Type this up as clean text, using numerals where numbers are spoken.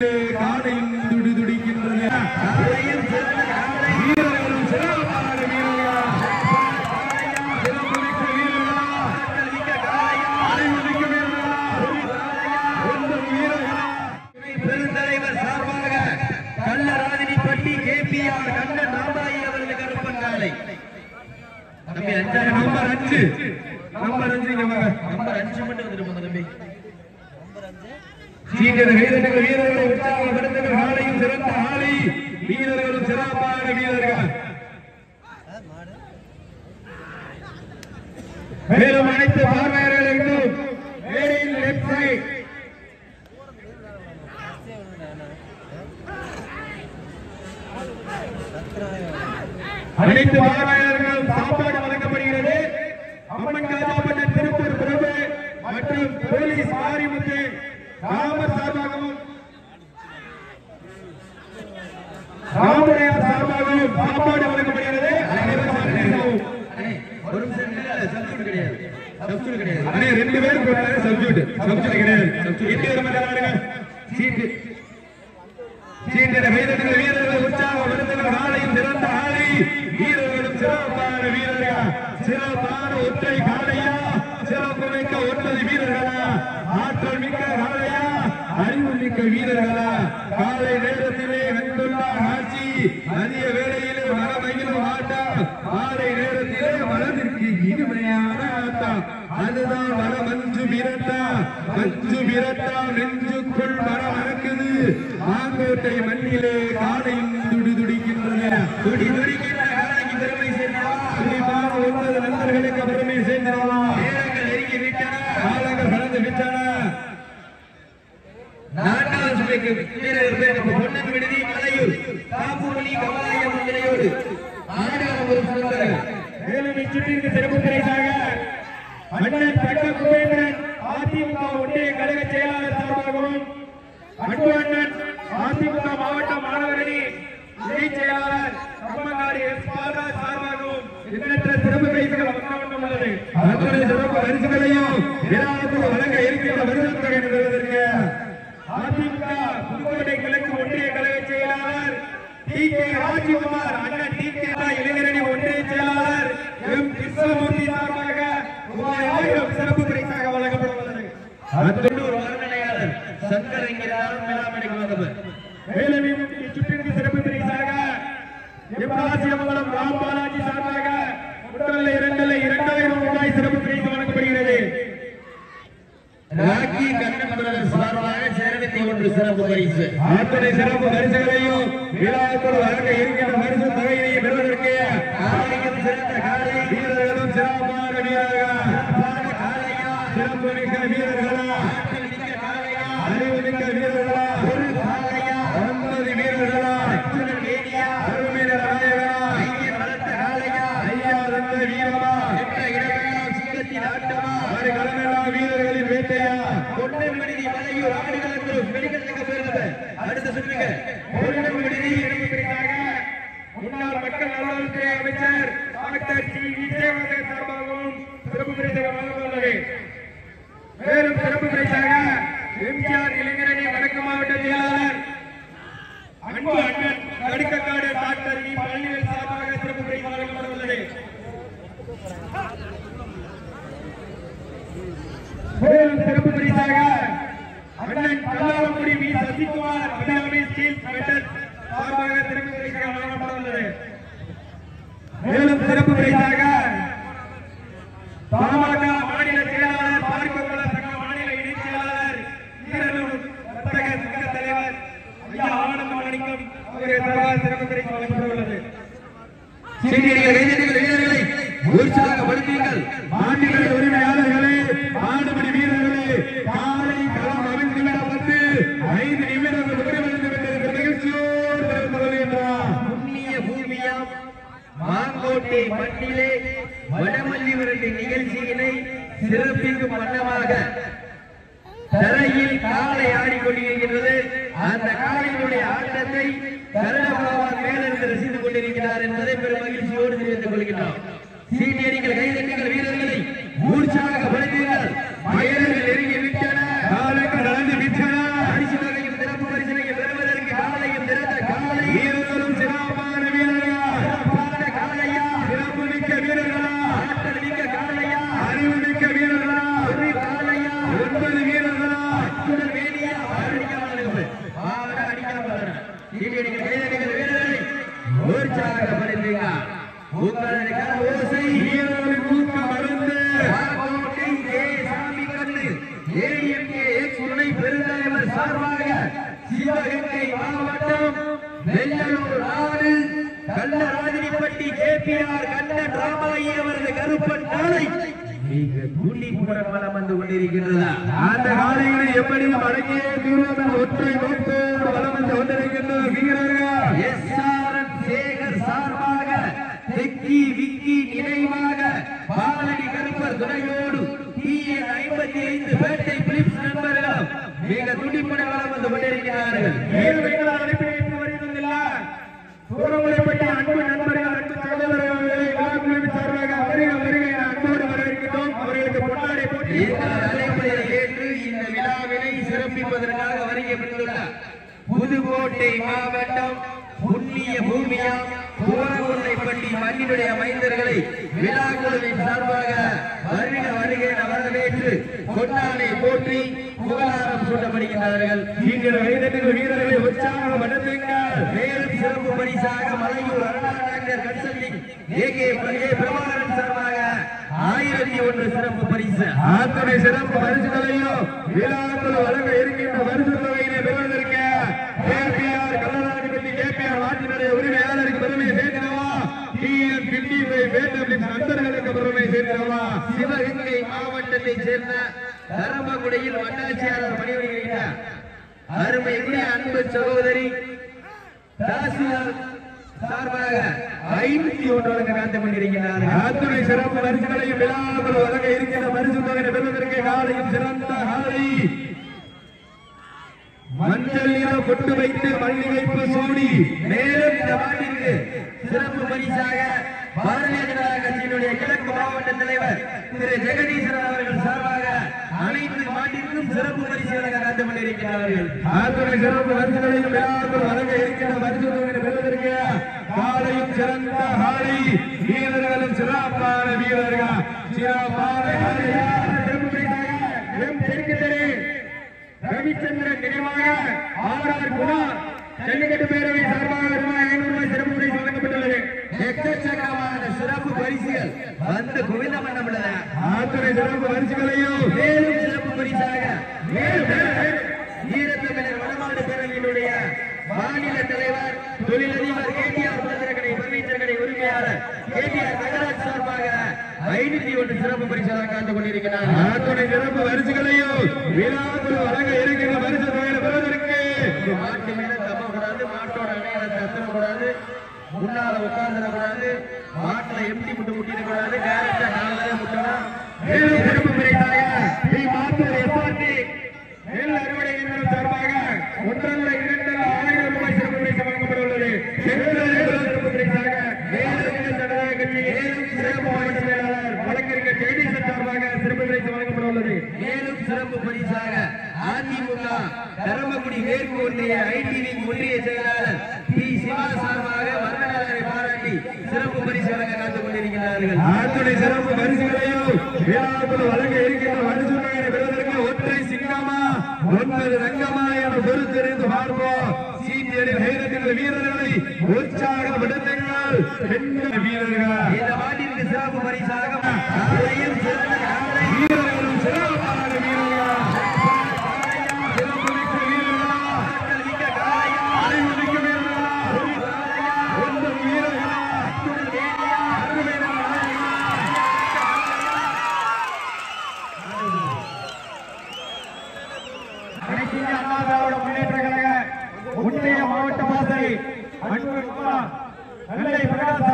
காலையும் துடி துடிக்கின்றது. வீரர்களும் சிறப்பான வீரர்களா, சிறப்புமிக்க வீரர்களா, அறிவுமிக்க வீரர்களா, வீரர்களா. பெருந்தலைவர் சார்பாக கள்ளராதினிப்பட்டி கேபிஆர் கண்ணன் ராமாயி அவரது கருப்பன் காலை நம்பர் 5 நம்பர் 5 மட்டும் வந்துருப்பாங்க தம்பி. வீரர்களை உற்சாகப்படுத்துகிற காலையும் சிறந்த காலை, வீரர்களும் சிறப்பான வீரர்கள். மேலும் அனைத்து பார்வையாளர்களுக்கும் மேடையில் லெப்ட் சைட் அனைத்து பார்வையாளர்களும் சாப்பாடு வழங்கப்படுகிறது. அம்மன் காஜாப்பட்ட திருப்பூர் பிரபு மற்றும் போலீஸ் மாரிமுத்து ராமர் சார்பாகவும் ராமரையர் சார்பாகவும் சாப்பாடு வழங்கப்படுகிறது. ஒரு நிமிஷம் சப்ஸ்டியூட் கிடையாது, சப்ஸ்டியூட் கிடையாது. அண்ணே 2 பேர் போறாங்க, சப்ஸ்டியூட் கிடையாது. இந்தியர் மன்னராக சீட்டு வீரர்கள் உற்சாகப்படுத்துகிற காலையும் சிறந்த ஆலை, வீரர்களும் சிறப்பான வீரர்கள். சிறப்பான ஒற்றை காலையா, சிறப்புமிக்க 9 வீரர்களா, ஆற்றல் மிக்க காலையா, அறிவு மிக்க வீரர்களா. காலை நேரத்திலே வந்துள்ள ஆட்சி, அதிக வேளையிலே மனமகிழும் ஆட்டம், மாலை நேரத்திலே மனதிற்கு இனிமையான ஆட்டம். அதுதான் மனமஞ்சு விரட்டா, மஞ்சு விரட்டா நெஞ்சுக்குள் மரம் மறக்குது. மாங்கோட்டை மண்ணிலே காலையும் துடி துடிக்கின்றன. துடி துடிக்கின்ற காலைக்கு பெருமை சேர்ந்தவா, குறிப்பாக 9 நண்பர்களுக்கு பெருமை சேர்ந்தவா. நேரங்கள் நெருங்கி விட்டன, காலங்கள் கடந்து விட்டன. 4வது சுமைக்கு வீரர்கள் பொன்னன் விடுதி மலையூர் காப்பூர்லி கமலாயம் முன்னிலையோடு ஆடுகளம் ஒரு சுழல். மேலும் இச்சுற்றிற்கு சிறப்பு பரிசாக அண்ணன் தக்க குபேந்திரன் அதிமுக ஒன்றிய கழக செயலாளர் சார்பாகவும், அன்பு அண்ணன் அதிமுக மாவட்ட மாணவரணி இணை செயலாளர் கம்மங்காடி எஸ் பாலராஜ் சார்பாகவும் எண்ணற்ற சிறப்பு பரிசுகள் வழங்கப்பட உள்ளது. அத்தனை சிறப்பு பரிசுகளையும் விழாவுக்கு வழங்க இருக்கின்ற வருடத்தொகை பெறுவதற்கு அதிமுக புதுக்கோட்டை கிழக்கு ஒன்றிய கழக செயலாளர் டி கே ராஜ்குமார், அண்ணன் டி கே இளைஞரணி ஒன்றிய செயலாளர் எம் கிருஷ்ணமூர்த்தி சார்பாக ரூபாய் 1000 சிறப்பு பரிசாக வழங்கப்பட உள்ளது. அத்தோடு வர்ணனையாளர் சங்கர் என்கிறார் மேலாண்மை வந்தவர். மேலும் இச்சுற்றிற்கு சிறப்பு பரிசாக எம்ராசியமங்கலம் ராம் பாலாஜி சார்பாக 2000 ரூபாய் சிறப்பு பரிசு வழங்கப்படுகிறது. ராக்கி கண்ணன் பிரதர் சார்பாக சேரத்தை 1 சிறப்பு பரிசு. அத்தனை சிறப்பு பரிசுகளையும் விழாவுக்கு வழங்க இருக்கின்ற பரிசு தொகையினை பெறுவதற்கு காலையும் சிறந்த காலை, வீரர்களும் சிறப்பான வீரர்கள், காலையா, சிறப்பு மிக்க வீரர்களா, ஆற்றல் மிக்க காலையா, அறிவு மிக்க வீரர்களா, ஒரு காலையா, 9 வீரர்களா, அச்சுடன் வேதியா, அருமையில நாயகனா, ஐயன் வளர்த்த காலையா, ஐயா தந்த வீரமா, என்ற இடமெல்லாம் சிங்கத்தின் ஆட்டமா, ஆறு களமெல்லாம் வீரர்களின் வேட்டையா. பொன்னன் விடுதி மலையூர் ஆடுகளத்திலும் மெடிக்கலுக்கு பெறுவது. அடுத்த சுற்றுங்க பொன்னன் விடுதி இடம்பெற்றாக முன்னாள் மக்கள் நல்வாழ்வுத்துறை அமைச்சர் டாக்டர் சி விஜயவர்தன் சார்பாகவும் சிறப்பு பரிசு வழங்கப்பட்டுள்ளது. மேலும் சிறப்பு பரிசாக எம்ஜிஆர் இளைஞரணி வடக்கு மாவட்ட செயலாளர் அன்பு அண்ணன் கடுக்கக்காடு டாக்டர் வி பழனிவேல் சார்பாக சிறப்பு பரிசு வழங்கப்பட்டுள்ளது. மேலும் சிறப்பு பரிசாக அண்ணன் Kallalangudi V Sasikumar Abirami steel metal சார்பாக சிறப்பு பரிசாக வழங்கப்பட்டுள்ளது. மேலும் சிறப்பு பரிசாக பாமக மாநில செயலாளர் பார்க்கோல சங்க மாநில இணை செயலாளர் ஈரலூர் வர்த்தக சங்க தலைவர் ஐயா ஆனந்த மாணிக்கம் அவருடைய சார்பாக சிறப்பு பரிசு வழங்கப்பட்டுள்ளது. வீரர்களை உற்சாகப்படுத்துங்கள். மாநில உரிமையாளர்களே, மாடுபிடி வீரர்களே, காலை களம் அவிழ்ந்து விடப்பட்டு 5 நிமிடங்கள் முடிவடைந்து விட்டிருக்கிற நிகழ்ச்சியோடு திறந்து கொள்கின்றார். புண்ணிய பூமியாம் மாங்கோட்டை மண்ணிலே வடமல்லி விரட்டு நிகழ்ச்சியினை சிறப்பிக்கும் வண்ணமாக தரையில் காலை ஆடிக்கொண்டிருக்கின்றது. அந்த காலையினுடைய ஆட்டத்தை கருணபாவான் மேலிருந்து ரசித்துக் கொண்டிருக்கிறார் என்பதை பெரும் மகிழ்ச்சியோடு தெரிவித்துக் கொள்கின்றோம். சீனியர்கள் கைதட்டுங்கள், வீரர்களை உற்சாகப்படுத்துங்கள். மயில்கள் நெருங்கி விட்டன, காலங்கள் நடந்து விட்டன. பரிசு தொகையும் சிறப்பு பரிசனையும் உங்களுடைய ஓசை வீரர்களின் ஊக்கம் அருந்து கோட்டை ஏ சாமி கண்ணு ஏஎம்கே எக்ஸ் துணை பெருந்தலைவர் சார்பாக சிவகங்கை மாவட்டம் வெள்ளலூர் நாடு கல்லராஜினிப்பட்டி கேபிஆர் கண்ணன் ராமாயி அவரது கருப்பன் நாளை மிக துணிப்புடன் வலம் வந்து கொண்டிருக்கின்றதா அந்த காலைகளை எப்படியும் அடங்கிய தீர்வுடன் ஒற்றை நோக்கோடு வலம் வந்து கொண்டிருக்கின்ற வீரர்கள் எஸ்ஆர்என் சேகர் சார்பாக தெக்கி விக்கி நினைவாக பாலடி கருப்பர் துணையோடு டிஎன் 55 பேட்டை பிலிப்ஸ் நண்பர்களும் மிக துடிப்புடன் வலம் வந்து கொண்டிருக்கிறார்கள். வீரர்கள் அனுப்பி வைத்து வருகின்றனர். தூரமுறைப்பட்ட அன்பு நண்பர்கள் அன்பு சகோதரர்களை விழாக்குழுவின் சார்பாக வருக வருக என அன்போடு வரவேற்கிறோம். அவர்களுக்கு பொன்னாடை போட்டி இந்த அழைப்பை ஏற்று இந்த விழாவினை சிறப்பிப்பதற்காக வருகை புரிந்துள்ளார் புதுக்கோட்டை மாவட்டம் புண்ணிய பூமியாம் கோரமுல்லைப்பட்டி மண்ணினுடைய மைந்தர்களை விழா குழுவின் சார்பாக வருக வருக என வரவேற்று கொண்டானை போற்றி புகழாரம் சூட்டப்படுகின்றார்கள். நீங்கள் கைதட்டுங்கள் வீரர்களை உற்சாகப்படுத்துங்கள். மேலும் சிறப்பு பரிசாக மலையூர் அருணாநகர் கன்சல்டிங் ஏகே பிரபாகரன் சார்பாக 1001 சிறப்பு பரிசு அத்தனை சிறப்பு பரிசுகளையும் விழாக்குழு வழங்க இருக்கின்ற பரிசு தொகையினை பெறுவதற்கு கேபிஆர் கல்லராஜிபதி கேபிஆர் நாட்டினுடைய உரிமையாளருக்கு பெருமை சேர்க்கிறவா டிஎன் 55 பேட்டபிளின் நண்பர்களுக்கு பெருமை சேர்க்கிறவா சிவகங்கை மாவட்டத்தை சேர்ந்த தரமகுடியில் வட்டாட்சியாளர் பணிபுரிகிறார் அருமைக்குரிய அன்பு சகோதரி தாசியார் சார்பாக 501 வழங்க காத்துக் கொண்டிருக்கிறார்கள். அத்துணை சிறப்பு பரிசுகளையும் விழாக்குழு வழங்க இருக்கின்ற பரிசு தொகையை பெறுவதற்கு காலையும் சிறந்த காலை மஞ்சள் நிற பொட்டு வைத்து மல்லிகைப்பு சூடி மேலும் இந்த மாட்டிற்கு சிறப்பு பரிசாக பாரதிய ஜனதா கட்சியினுடைய கிழக்கு மாவட்ட தலைவர் திரு ஜெகதீசன் அவர்கள் சார்பாக அனைத்து மாட்டிற்கும் சிறப்பு பரிசு வழங்க காத்துக் கொண்டிருக்கிறார்கள். அத்துணை சிறப்பு பரிசுகளையும் விழாக்குழு வழங்க இருக்கின்ற பரிசு தொகையை பெறுவதற்கு காலையும் சிறந்த காலை வீரர்களும் சிறப்பான வீரர்கள் சிறப்பான ரவிச்சந்திரன் நினைவாக ஆர்ஆர் குணா ஜல்லிக்கட்டு பேரவை சார்பாக ரூபாய் 500 சிறப்பு பரிசு வழங்கப்பட்டுள்ளது. எக்கச்சக்கமான சிறப்பு பரிசுகள் வந்து குவிந்த மன்னம் உள்ளன. அத்துணை சிறப்பு பரிசுகளையும் மேலும் சிறப்பு பரிசாக ஈரத்தமிழர் வடமாடு பேரவையினுடைய மாநில தலைவர் தொழிலதிபர் கேடிஆர் பத்திரக்கடை பர்னிச்சர் கடை உரிமையாளர் கேடிஆர் நகராட்சி சார்பாக 501 சிறப்பு பரிசாக காத்துக் கொண்டிருக்கிறார். அத்துணை சிறப்பு பரிசுகளையும் விழாக்குழு வழங்க இருக்கின்ற பரிசு தொகையை பெறுவதற்கு மாட்டு மேல தப்பக்கூடாது, மாட்டோட அணையத்தை அத்தனக்கூடாது, முன்னால உட்கார்ந்துடக்கூடாது, மாட்டுல எம்டி முட்டு முட்டிடக்கூடாது, டேரக்டா நாலு முட்டணும். மேலும் சிறப்பு பரிசாக ஸ்ரீ மாத்தூர் எஸ்ஆர்டி நெல் அறுவடை இயந்திரம் சார்பாக 1,2,1000 ரூபாய் சிறப்பு பரிசு வழங்கப்பட உள்ளது. சிறப்பு பரிசாக மேலும் ஜனதா கட்சி சிறப்பு மாவட்ட செயலாளர் வழக்கறிஞர் ஜெகதீசன் சார்பாக சிறப்பு பரிசு வழங்கப்பட உள்ளது. மேலும் சிறப்பு பரிசாக அதிமுக தரமக்குடி மேற்கு ஒன்றிய ஐடிவி ஒன்றிய செயலாளர் பி சிவா சார்பாக வர்ணனரை பாராட்டி சிறப்பு பரிசு வழங்க காத்துக் கொண்டிருக்கிறார்கள். அத்துணை சிறப்பு பரிசுகளையும் விழாக்குழு வழங்க இருக்கின்ற பரிசு தொகையை பெறுவதற்கு ஒற்றை சிங்கமா 9 ரங்கமா என பொறுத்திருந்து பார்ப்போம். சீட்டியடில் கைதட்டுகிற வீரர்களை உற்சாகப்படுத்துங்கள். பெண்கள் வீரர்கள் இந்த மாட்டிற்கு சிறப்பு பரிசாக காலையும் சிறந்த காலை வீரர்களும் சிறப்பான வீரர்கள் சிறப்பு மிக்க வீரர்களா மிக்க காலையும் அறிவுமிக்க வீரர்களா ஒன்று வீரர்களா அருமை அனைத்து அண்ணா திராவிட முன்னேற்ற கழக ஒன்றிய மாவட்ட வாசல் அன்பு நெல்லை பிரகாஷ்